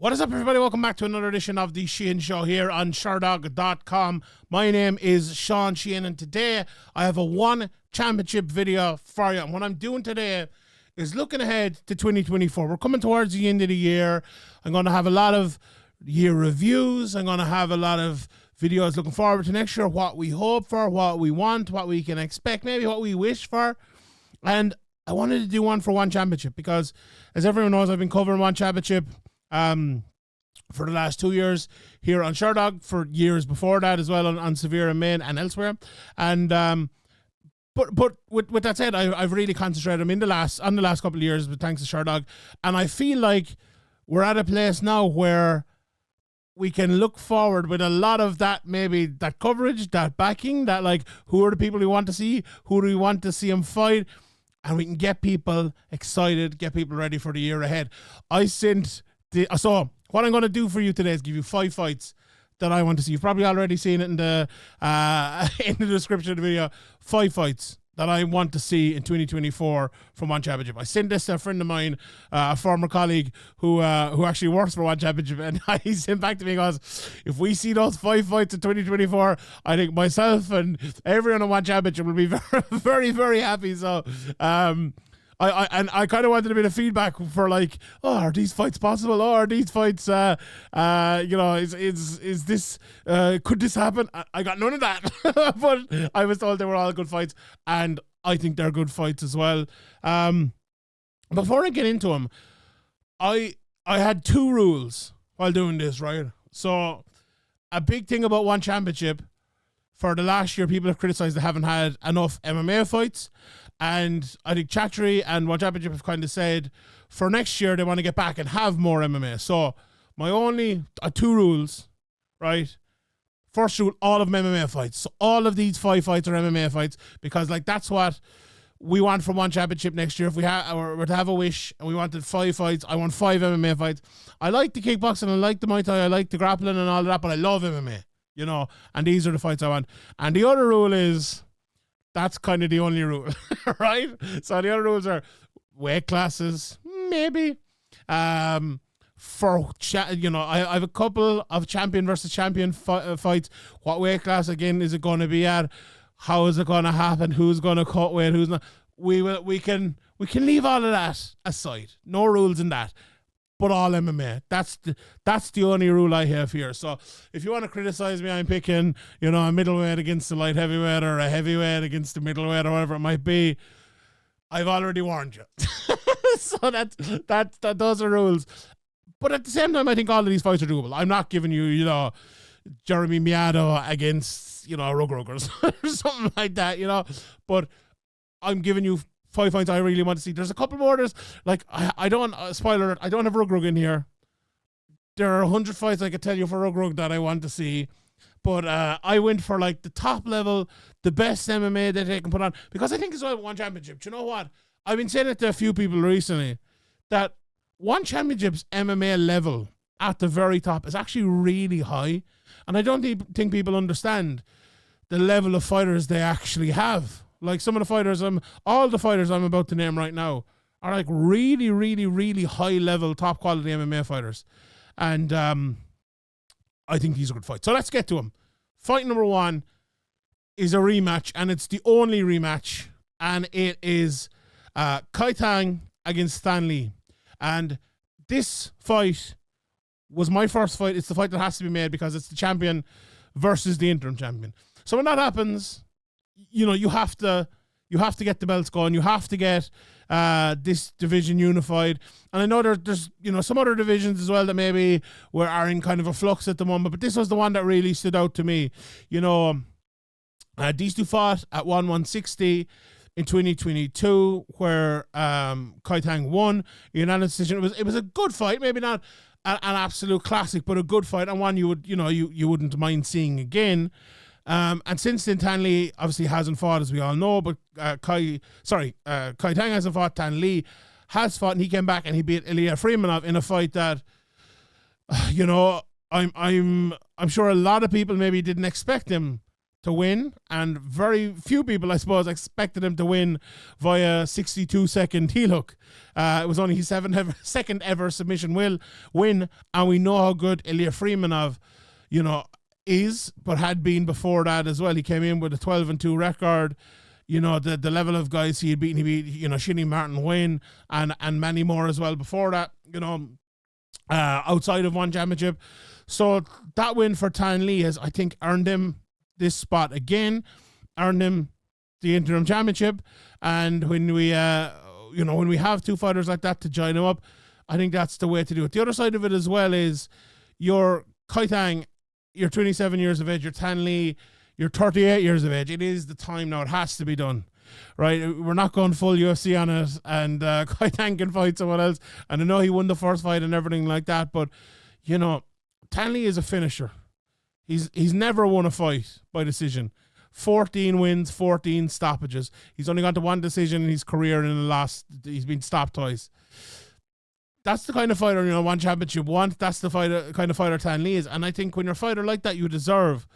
What is up, everybody? Welcome back to another edition of the Sheehan Show here on Sherdog.com. My name is Sheehan, and today I have a one championship video for you. And what I'm doing today is looking ahead to 2024. We're coming towards the end of the year. I'm going to have a lot of year reviews. I'm going to have a lot of videos looking forward to next year, what we hope for, what we want, what we can expect, maybe what we wish for. And I wanted to do one for one championship because, as everyone knows, I've been covering one championship for the last 2 years here on Sherdog, for years before that as well on Severe and Main and elsewhere. And but with that said, I've really concentrated on the last couple of years, but thanks to Sherdog, and I feel like we're at a place now where we can look forward with a lot of that, maybe that coverage, that backing, that like, who are the people we want to see, who do we want to see them fight, and we can get people excited, get people ready for the year ahead. So what I'm going to do for you today is give you 5 fights that I want to see. You've probably already seen it in the description of the video. 5 fights that I want to see in 2024 from One Championship. I sent this to a friend of mine, a former colleague who actually works for One Championship, and he sent back to me and goes, if we see those 5 fights in 2024, I think myself and everyone on One Championship will be very, very, very happy. So, I kind of wanted a bit of feedback for, like, are these fights possible? Are these fights, is this, could this happen? I got none of that, but I was told they were all good fights, and I think they're good fights as well. Before I get into them, I had 2 rules while doing this, right? So a big thing about One Championship, for the last year, people have criticized they haven't had enough MMA fights. And I think Chattery and One Championship have kind of said for next year they want to get back and have more MMA. So my only 2 rules, right? First rule, all of them MMA fights. So all of these 5 fights are MMA fights, because like that's what we want from One Championship next year. If we were to have a wish and we wanted 5 fights, I want 5 MMA fights. I like the kickboxing, I like the Muay Thai, I like the grappling and all of that, but I love MMA, and these are the fights I want. And the other rule is, that's kind of the only rule, right? So the other rules are weight classes, maybe. I have a couple of champion versus champion fights. What weight class, again, is it going to be at? How is it going to happen? Who's going to cut weight? Who's not? We can leave all of that aside. No rules in that. But all MMA. That's the only rule I have here. So if you want to criticize me, I'm picking, a middleweight against a light heavyweight, or a heavyweight against a middleweight, or whatever it might be. I've already warned you. So those are rules. But at the same time, I think all of these fights are doable. I'm not giving you, Jeremy Miado against, Rug or something like that, But I'm giving you 5 fights I really want to see. There's a couple more. There's like, I don't, spoiler alert, I don't have Rug in here. There are 100 fights I could tell you for Rug that I want to see. But I went for like the top level, the best MMA that they can put on. Because I think it's One Championship. Do you know what? I've been saying it to a few people recently, that One Championship's MMA level at the very top is actually really high. And I don't think people understand the level of fighters they actually have. Like some of the fighters, all the fighters I'm about to name right now are like really, really, really high level, top quality MMA fighters. And I think these are good fights. So let's get to them. Fight number 1 is a rematch, and it's the only rematch. And it is Tang against Stan Lee. And this fight was my first fight. It's the fight that has to be made because it's the champion versus the interim champion. So when that happens, you have to get the belts going. You have to get this division unified. And I know there's some other divisions as well that maybe are in kind of a flux at the moment, but this was the one that really stood out to me. These 2 fought at 160 in 2022, where Tang won unanimous decision. It was a good fight, maybe not an absolute classic, but a good fight, and one you wouldn't mind seeing again. And since then, Tan Lee obviously hasn't fought, as we all know, but Kai Tang hasn't fought. Tan Lee has fought, and he came back and he beat Ilya Freemanov in a fight that, I'm sure a lot of people maybe didn't expect him to win, and very few people, I suppose, expected him to win via 62-second heel hook. It was only his second ever submission win, and we know how good Ilya Freemanov, is, but had been before that as well. He came in with a 12-2 record. The level of guys he beat, Shinny Martin Wayne and many more as well before that, outside of one championship. So that win for Tan Le has, I think, earned him this spot again, earned him the interim championship. And when we have two fighters like that to join him up, I think that's the way to do it. The other side of it as well is your Kai Tang, you're 27 years of age, you're Tan Le, you're 38 years of age. It is the time now. It has to be done, right? We're not going full UFC on it, and Kai Tang can fight someone else. And I know he won the first fight and everything like that, but, Tan Le is a finisher. He's never won a fight by decision. 14 wins, 14 stoppages. He's only gone to one decision in his career, and he's been stopped twice. That's the kind of fighter, one championship want. That's the kind of fighter Tan Le is. And I think when you're a fighter like that, you deserve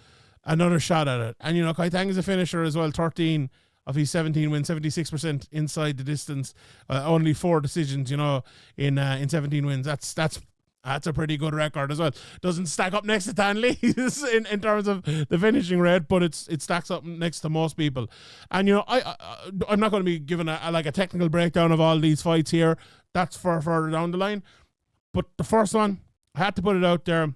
another shot at it. And, Kai Tang is a finisher as well. 13 of his 17 wins, 76% inside the distance. Only 4 decisions, in 17 wins. That's a pretty good record as well. Doesn't stack up next to Tan Le in terms of the finishing rate, but it stacks up next to most people. And I'm not going to be giving a technical breakdown of all these fights here. That's for further down the line. But the first one, I had to put it out there.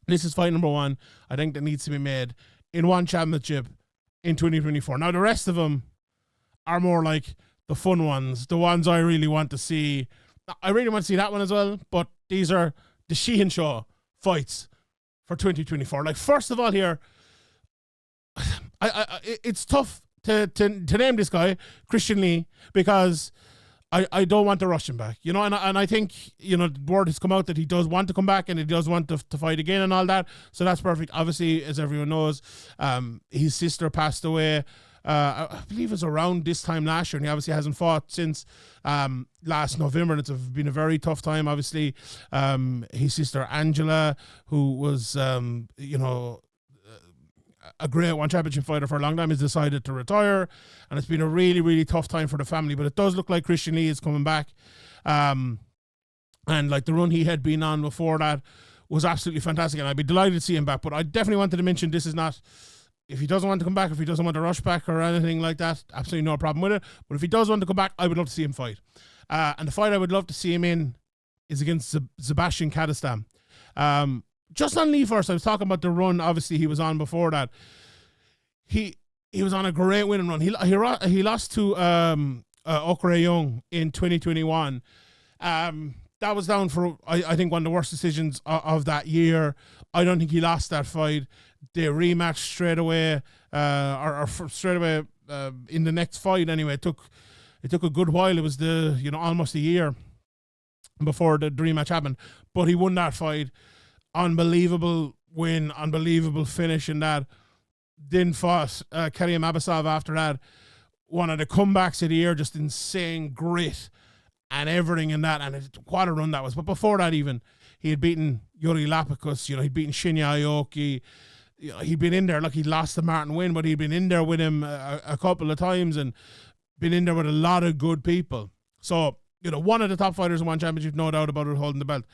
This is fight number 1. I think that needs to be made in one championship in 2024. Now the rest of them are more like the fun ones, the ones I really want to see. I really want to see that one as well, but these are the Sheehan Show fights for 2024. Like, first of all here, it's tough to name this guy, Christian Lee, because I don't want to rush him back, and I think, the word has come out that he does want to come back and he does want to fight again and all that, so that's perfect. Obviously, as everyone knows, his sister passed away, I believe it was around this time last year, and he obviously hasn't fought since last November, and it's been a very tough time, obviously. His sister Angela, who was, a great one championship fighter for a long time, has decided to retire, and it's been a really, really tough time for the family, but it does look like Christian Lee is coming back. And like the run he had been on before that was absolutely fantastic, and I'd be delighted to see him back. But I definitely wanted to mention, this is not, if he doesn't want to come back, if he doesn't want to rush back or anything like that, absolutely no problem with it. But if he does want to come back, I would love to see him fight. And the fight I would love to see him in is against Zebaztian Kadestam. Just on Lee first, I was talking about the run, obviously, he was on before that. He was on a great winning run. He lost to Okre Young in 2021. That was down for, I think, one of the worst decisions of that year. I don't think he lost that fight. They rematched straight away, straight away in the next fight. Anyway, it took a good while. It was almost a year before the rematch happened. But he won that fight. Unbelievable win, unbelievable finish in that. Then fought Kerim Abasov after that. One of the comebacks of the year, just insane grit and everything in that. And what a run that was. But before that, even, he had beaten Yuri Lapicus, he'd beaten Shinya Aoki. He'd been in there, like, he'd lost to Martin Wynn, but he'd been in there with him a couple of times and been in there with a lot of good people. So, one of the top fighters in one championship, no doubt about it, holding the belt.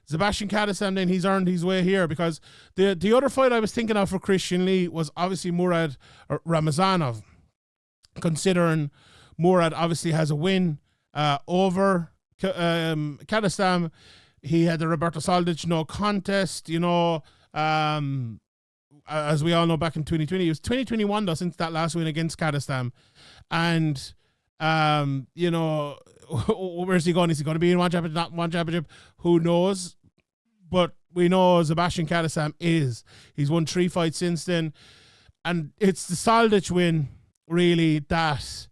Zebaztian Kadestam, then, he's earned his way here, because the other fight I was thinking of for Christian Lee was obviously Murad Ramazanov, considering Murad obviously has a win over Kadestam. He had the Roberto Soldic no contest, as we all know, back in 2020. It was 2021 though, since that last win against Kadestam. And where's he going? Is he going to be in one championship, not one championship? Who knows? But we know Zebaztian Kadestam is. He's won 3 fights since then. And it's the Soldic win, really, that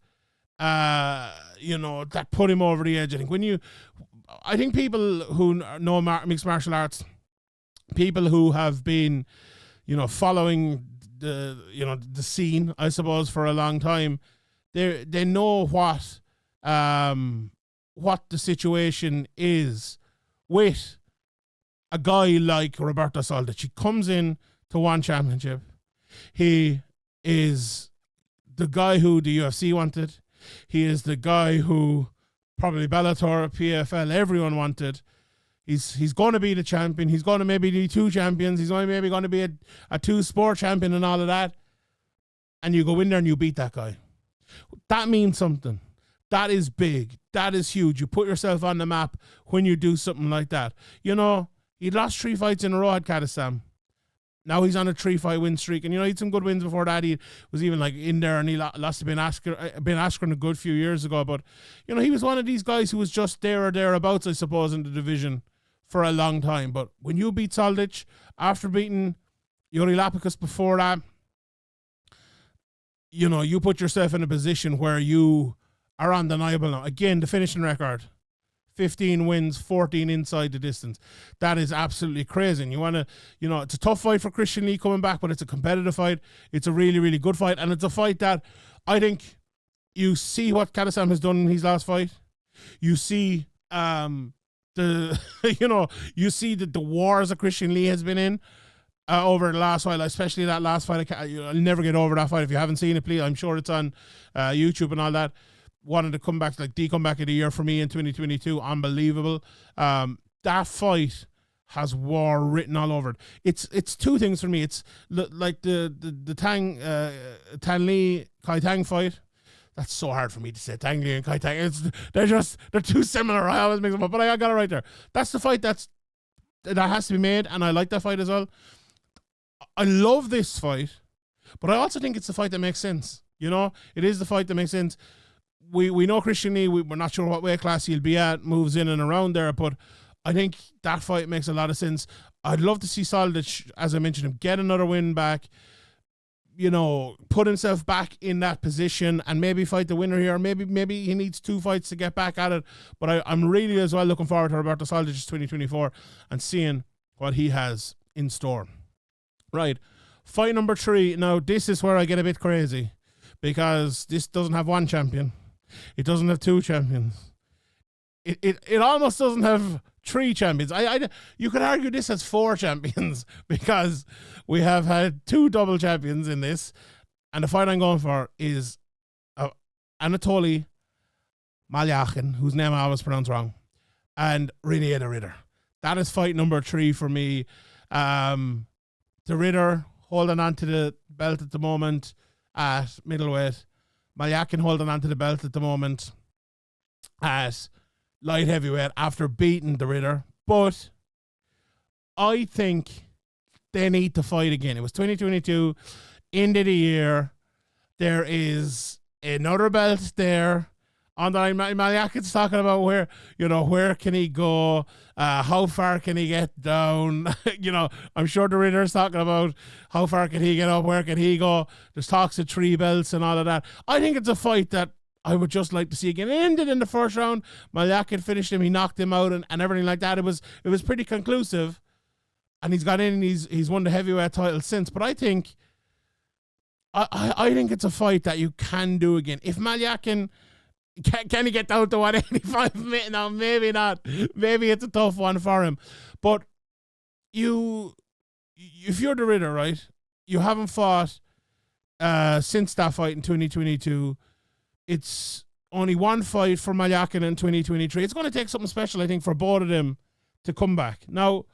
that put him over the edge. I think people who know mixed martial arts, people who have been, following the scene, I suppose, for a long time, they know what the situation is with a guy like Roberto Soldic. He comes in to one championship. He is the guy who the UFC wanted. He is the guy who probably Bellator, PFL, everyone wanted. He's going to be the champion. He's going to maybe be 2 champions. He's maybe going to be a 2-sport champion and all of that. And you go in there and you beat that guy. That means something. That is big. That is huge. You put yourself on the map when you do something like that. You know, he lost 3 fights in a row at Kadestam. Now he's on a 3-fight win streak. And, you know, he had some good wins before that. He was even, like, in there, and he lost to Ben Askren a good few years ago. But, you know, he was one of these guys who was just there or thereabouts, I suppose, in the division for a long time. But when you beat Soldic, after beating Yuri Lapicus before that, you know, you put yourself in a position where you are undeniable now. Again, the finishing record, 15 wins, 14 inside the distance. That is absolutely crazy. And you want to, you know, it's a tough fight for Christian Lee coming back, but it's a competitive fight. It's a really, really good fight. And it's a fight that I think you see what Kadestam has done in his last fight. You see you see the wars that Christian Lee has been in over the last while, especially that last fight. I'll never get over that fight. If you haven't seen it, please, I'm sure it's on YouTube and all that. One of the comebacks, like the comeback of the year for me in 2022, unbelievable. That fight has war written all over it. It's 2 things for me. It's like the Tang Lee Kai Tang fight. That's so hard for me to say. Tang Lee and Kai Tang. They're too similar. I always mix them up, but I got it right there. That's the fight that has to be made, and I like that fight as well. I love this fight, but I also think it's the fight that makes sense. You know, it is the fight that makes sense. We know Christian Lee, we're not sure what weight class he'll be at, moves in and around there, but I think that fight makes a lot of sense. I'd love to see Soldic, as I mentioned, him get another win back, you know, put himself back in that position and maybe fight the winner here. Maybe he needs 2 fights to get back at it. But I'm really as well looking forward to Roberto Soldic's 2024 and seeing what he has in store. Right. Fight number 3. Now, this is where I get a bit crazy because this doesn't have 1 champion. It doesn't have 2 champions. It almost doesn't have 3 champions. You could argue this has 4 champions because we have had 2 double champions in this. And the fight I'm going for is Anatoly, Malykhin, whose name I always pronounce wrong, and Reinier the Ritter. That is fight number 3 for me. The Ritter holding on to the belt at the moment at middleweight. Malykhin holding on to the belt at the moment at light heavyweight after beating the Ritter. But I think they need to fight again. It was 2022, end of the year. There is another belt there. On the Malykhin's talking about where can he go? How far can he get down? You know, I'm sure the Ritter's talking about how far can he get up? Where can he go? There's talks of 3 belts and all of that. I think it's a fight that I would just like to see again. It ended in the first round. Malykhin finished him. He knocked him out and everything like that. It was pretty conclusive. And he's got in and he's won the heavyweight title since. But I think it's a fight that you can do again. If Malykhin... Can he get down to 185? No, maybe not. Maybe it's a tough one for him. But if you're the Ritter, right, you haven't fought since that fight in 2022. It's only 1 fight for Malykhin in 2023. It's going to take something special, I think, for both of them to come back. Now,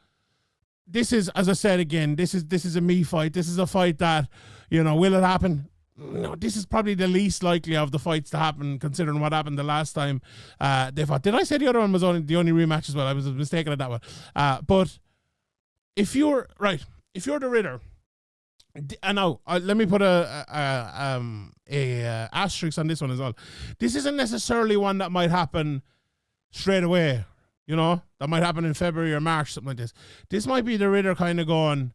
this is, as I said again, this is a me fight. This is a fight that, you know, will it happen? No, this is probably the least likely of the fights to happen, considering what happened the last time they fought. Did I say the other one was only the only rematch as well? I was mistaken at that one. But if you're the Ritter, and now let me put a asterisk on this one as well. This isn't necessarily one that might happen straight away. You know, that might happen in February or March, something like this. This might be the Ritter kind of going.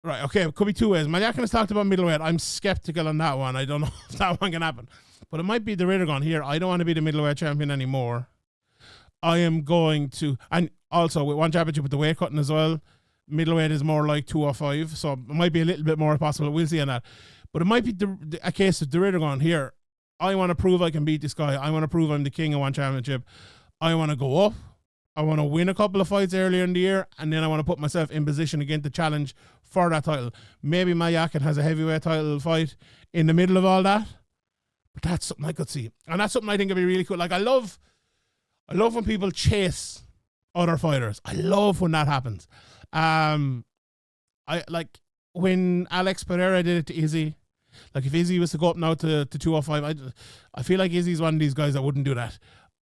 Right, okay, it could be 2 ways. Malykhin has talked about middleweight. I'm skeptical on that one. I don't know if that one can happen. But it might be the Ritter gone here. I don't want to be the middleweight champion anymore. I am going to... And also, with 1 championship with the weight cutting as well, middleweight is more like 205. So it might be a little bit more possible. We'll see on that. But it might be a case of the Ritter gone here. I want to prove I can beat this guy. I want to prove I'm the king of 1 championship. I want to go up. I want to win a couple of fights earlier in the year, and then I want to put myself in position again to challenge for that title. Maybe Malykhin has a heavyweight title fight in the middle of all that, but that's something I could see, and that's something I think would be really cool. Like I love when people chase other fighters. I love when that happens. I like when Alex Pereira did it to Izzy. Like if Izzy was to go up now to 205, I feel like Izzy's one of these guys that wouldn't do that.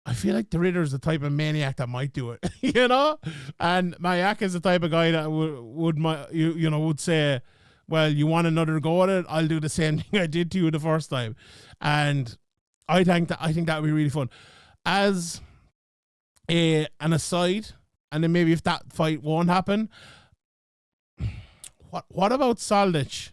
I feel like the Ritter's the type of maniac that might do it, you know. And Malykhin is the type of guy that would say, "Well, you want another go at it? I'll do the same thing I did to you the first time." And I think that would be really fun. As an aside, and then maybe if that fight won't happen, what about Soldic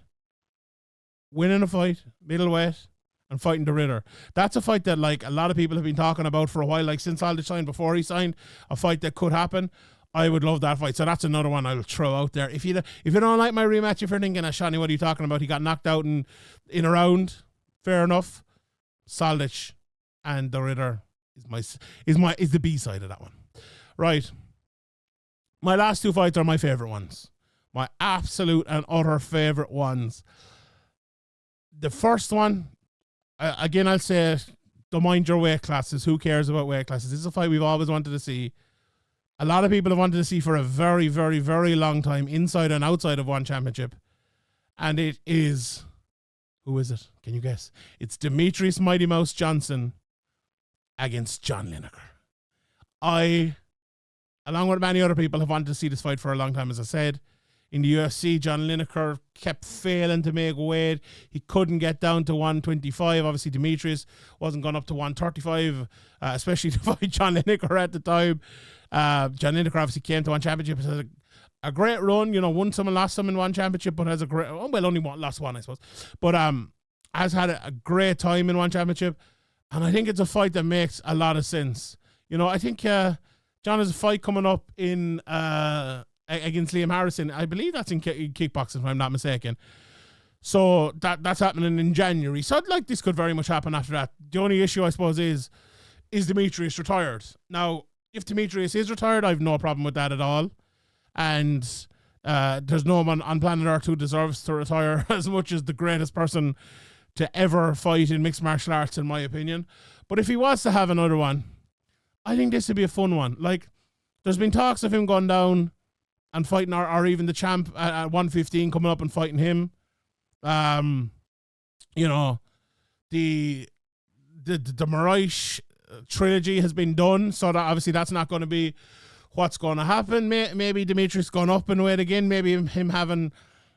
winning a fight, middleweight, and fighting the Ritter? That's a fight that like a lot of people have been talking about for a while, like since Soldic signed, before he signed, a fight that could happen. I would love that fight. So that's another one I'll throw out there. If you don't like my rematch, if you're thinking, Shani, what are you talking about? He got knocked out in a round. Fair enough. Soldic and the Ritter is the B side of that one. Right. My last two fights are my favorite ones. My absolute and utter favorite ones. The first one, again, I'll say, don't mind your weight classes. Who cares about weight classes? This is a fight we've always wanted to see. A lot of people have wanted to see for a very, very, very long time, inside and outside of one championship. And it is, who is it? Can you guess? It's Demetrious Mighty Mouse Johnson against John Lineker. I, along with many other people, have wanted to see this fight for a long time, as I said. In the UFC, John Lineker kept failing to make weight. He couldn't get down to 125. Obviously, Demetrious wasn't going up to 135, especially to fight John Lineker at the time. John Lineker obviously came to one championship. Has a great run, won some and lost some in one championship, but has a great, only lost one, I suppose. But has had a great time in one championship. And I think it's a fight that makes a lot of sense. I think John has a fight coming up in against Liam Harrison. I believe that's in kickboxing, if I'm not mistaken. So that's happening in January. So like this could very much happen after that. The only issue, I suppose, is Demetrious retired? Now, if Demetrious is retired, I have no problem with that at all. And there's no one on planet Earth who deserves to retire as much as the greatest person to ever fight in mixed martial arts, in my opinion. But if he was to have another one, I think this would be a fun one. Like, there's been talks of him going down and fighting, or even the champ at 115 coming up and fighting him. The Moraes trilogy has been done, so that obviously that's not going to be what's going to happen. Maybe Demetrious going up in weight again. Maybe him having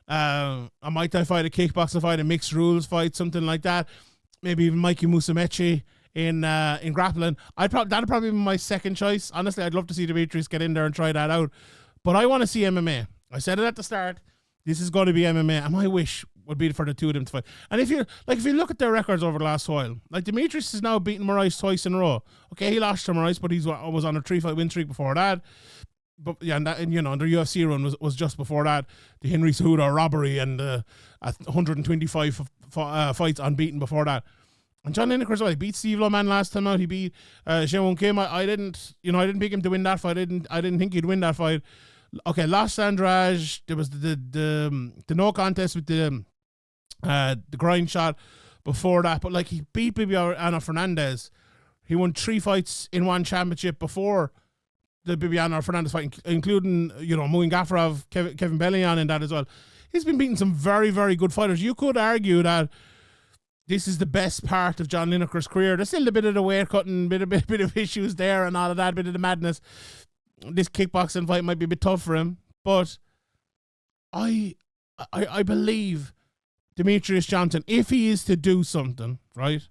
a Muay Thai fight, a kickboxing fight, a mixed rules fight, something like that. Maybe even Mikey Musumeci in grappling. That'd probably be my second choice. Honestly, I'd love to see Demetrious get in there and try that out. But I want to see MMA. I said it at the start. This is going to be MMA, and my wish would be for the two of them to fight. And if you look at their records over the last while, like Demetrious has now beaten Moraes twice in a row. Okay, he lost to Moraes, but he was on a 3-fight win streak before that. But yeah, and their UFC run was just before that. The Henry Cejudo robbery and 125 fights unbeaten before that. And John Lineker's well, he beat Steve Loman last time out. He beat Xiong Kim. I didn't pick him to win that fight. I didn't think he'd win that fight. Okay, lost Andrade. There was the no contest with the grind shot before that. But like, he beat Bibiano Fernandez. He won 3 fights in one championship before the Bibiano Fernandez fight, including Muin Gaffarov, Kevin Bellion in that as well. He's been beating some very, very good fighters. You could argue that this is the best part of John Lineker's career. There's still a bit of the weight cutting, bit of issues there and all of that, bit of the madness. This kickboxing fight might be a bit tough for him, but I believe Demetrious Johnson, if he is to do something, right,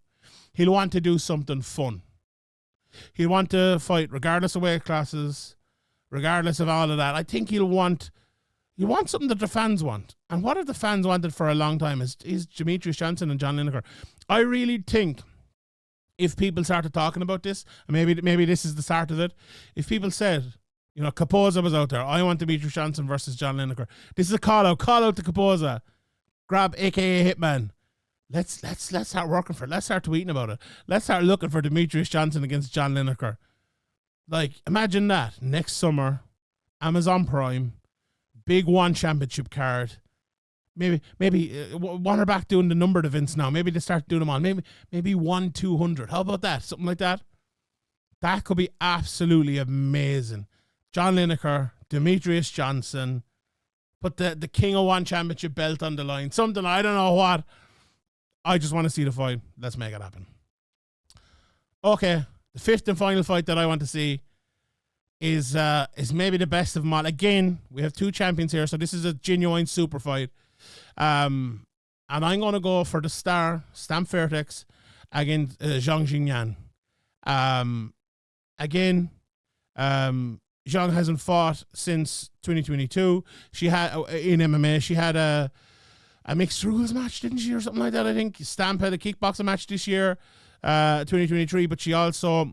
he'll want to do something fun. He'll want to fight regardless of weight classes, regardless of all of that. I think he'll want something that the fans want. And what have the fans wanted for a long time is Demetrious Johnson and John Lineker. I really think if people started talking about this, and maybe this is the start of it, if people said, Capoza was out there, I want Demetrious Johnson versus John Lineker. This is a call out to Capoza. Grab AKA Hitman. Let's start working for it. Let's start tweeting about it. Let's start looking for Demetrious Johnson against John Lineker. Like, imagine that next summer, Amazon Prime, big one championship card. Maybe want her back doing the numbered events now. Maybe they start doing them on. Maybe 1-200. How about that? Something like that. That could be absolutely amazing. John Lineker, Demetrious Johnson, put the King of One championship belt on the line. Something, I don't know what. I just want to see the fight. Let's make it happen. Okay, the fifth and final fight that I want to see is maybe the best of them all. Again, we have two champions here, so this is a genuine super fight. And I'm going to go for the star, Stamp Fairtex, against Jingnan. Again, Xiong hasn't fought since 2022. She had, in MMA, she had a mixed rules match, didn't she, or something like that, I think. Stamp had a kickboxing match this year, 2023, but she also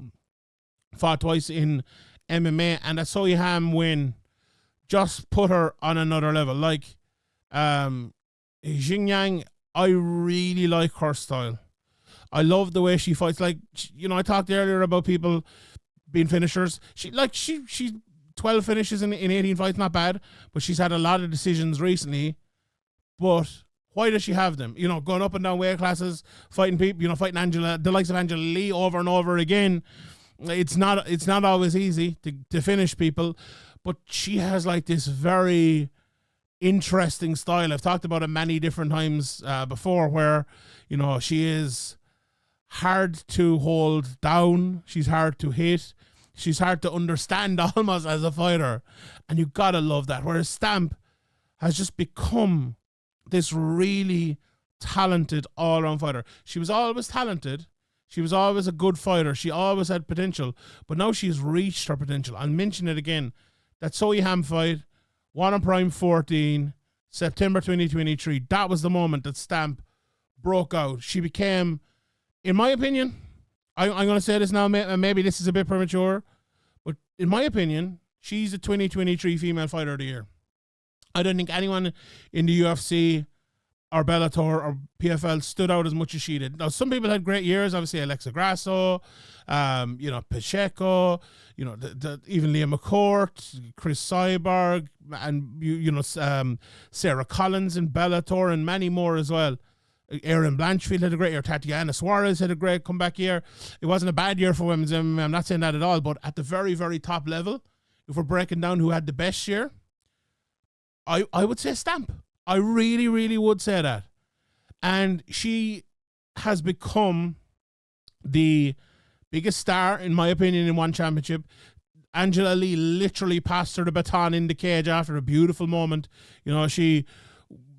fought twice in MMA, and that Sheehan win just put her on another level. Like, Jingnan, I really like her style. I love the way she fights. Like, you know, I talked earlier about people being finishers. She 12 finishes in 18 fights, not bad, but she's had a lot of decisions recently. But why does she have them? You know, going up and down weight classes, fighting people, you know, fighting the likes of Angela Lee over and over again. It's not always easy to finish people, but she has like this very interesting style. I've talked about it many different times before, where, you know, she is hard to hold down. She's hard to hit. She's hard to understand almost as a fighter. And you gotta love that. Whereas Stamp has just become this really talented all-around fighter. She was always talented. She was always a good fighter. She always had potential. But now she's reached her potential. I'll mention it again. That Sheehan fight, 1 on Prime 14, September 2023. That was the moment that Stamp broke out. She became, in my opinion, I'm going to say this now, maybe this is a bit premature, but in my opinion, she's a 2023 Female Fighter of the Year. I don't think anyone in the UFC or Bellator or PFL stood out as much as she did. Now, some people had great years, obviously Alexa Grasso, you know, Pacheco, you know, even Liam McCourt, Chris Cyborg, and, you know, Sarah Collins in Bellator, and many more as well. Erin Blanchfield had a great year. Tatiana Suarez had a great comeback year. It wasn't a bad year for women's MMA. I'm not saying that at all, but at the very, very top level, if we're breaking down who had the best year, I would say Stamp. I really, really would say that. And she has become the biggest star, in my opinion, in one championship. Angela Lee literally passed her the baton in the cage after a beautiful moment. You know, she,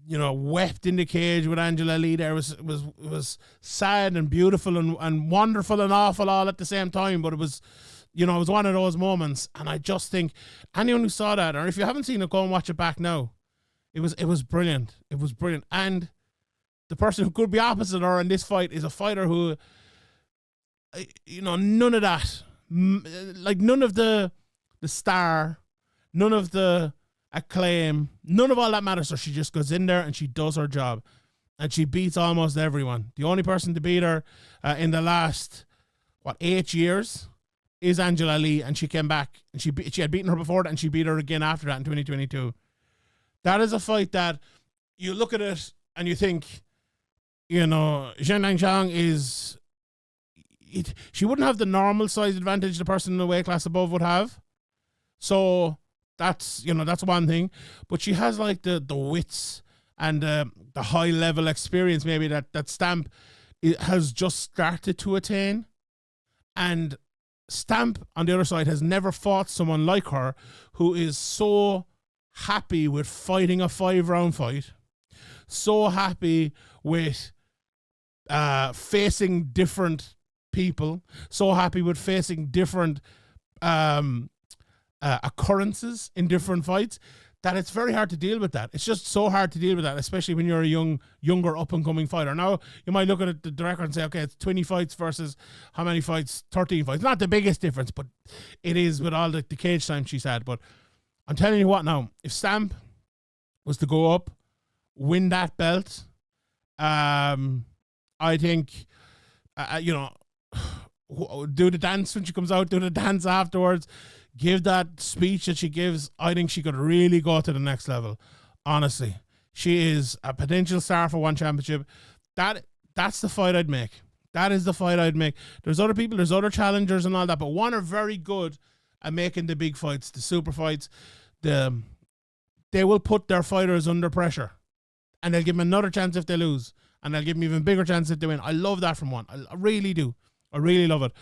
you know, wept in the cage with Angela Lee there. It was sad and beautiful and wonderful and awful all at the same time, but it was, you know, it was one of those moments. And I just think anyone who saw that, or if you haven't seen it, go and watch it back now. It was brilliant. It was brilliant. And the person who could be opposite her in this fight is a fighter who, you know, none of that, like none of the star, none of the acclaim, none of all that matters. So she just goes in there and she does her job, and she beats almost everyone. The only person to beat her in the last 8 years is Angela Lee, and she came back and she had beaten her before that, and she beat her again after that in 2022. That is a fight that you look at it and you think, you know, Zhang is, she wouldn't have the normal size advantage the person in the weight class above would have. So that's, you know, that's one thing. But she has like the wits and the high level experience maybe that Stamp has just started to attain. And Stamp on the other side has never fought someone like her who is so happy with fighting a 5-round fight, so happy with facing different people, so happy with facing different occurrences in different fights, that it's very hard to deal with that. It's just so hard to deal with that, especially when you're a younger up-and-coming fighter. Now, you might look at the record and say, okay, it's 20 fights versus how many fights? 13 fights. Not the biggest difference, but it is with all the cage time she's had. But I'm telling you what now, if Stamp was to go up, win that belt, I think, you know, do the dance when she comes out, do the dance afterwards, give that speech that she gives, I think she could really go to the next level. Honestly, she is a potential star for one championship. That's the fight I'd make. That is the fight I'd make. There's other people, there's other challengers and all that, but one are very good at making the big fights, the super fights. They will put their fighters under pressure, and they'll give them another chance if they lose, and they'll give them even bigger chance if they win. I love that from one. I really do. I really love it.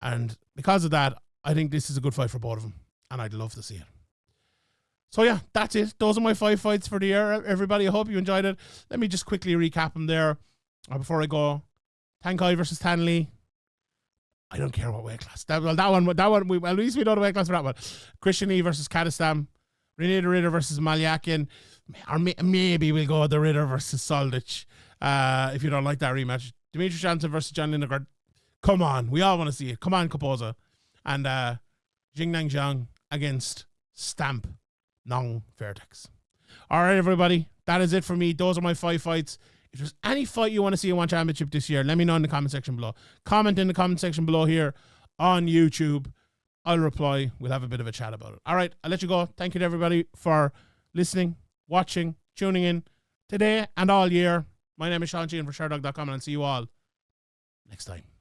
And because of that, I think this is a good fight for both of them, and I'd love to see it. So yeah, that's it. Those are my 5 fights for the year, everybody. I hope you enjoyed it. Let me just quickly recap them there before I go. Tang versus Thanh Lee. I don't care what weight class. That one. At least we know the weight class for that one. Christian Lee versus Kadestam. Reinier versus Malykhin. Or maybe we'll go with the Ritter versus Soldic. If you don't like that rematch. Demetrious versus John Lineker. Come on. We all want to see it. Come on, Kapoza. And Jingnan against Stamp Nong Fairtex. All right, everybody. That is it for me. Those are my 5 fights. If there's any fight you want to see in one championship this year, let me know in the comment section below. Comment in the comment section below here on YouTube. I'll reply. We'll have a bit of a chat about it. All right, I'll let you go. Thank you to everybody for listening, watching, tuning in today and all year. My name is Sheehan for Sherdog.com, and I'll see you all next time.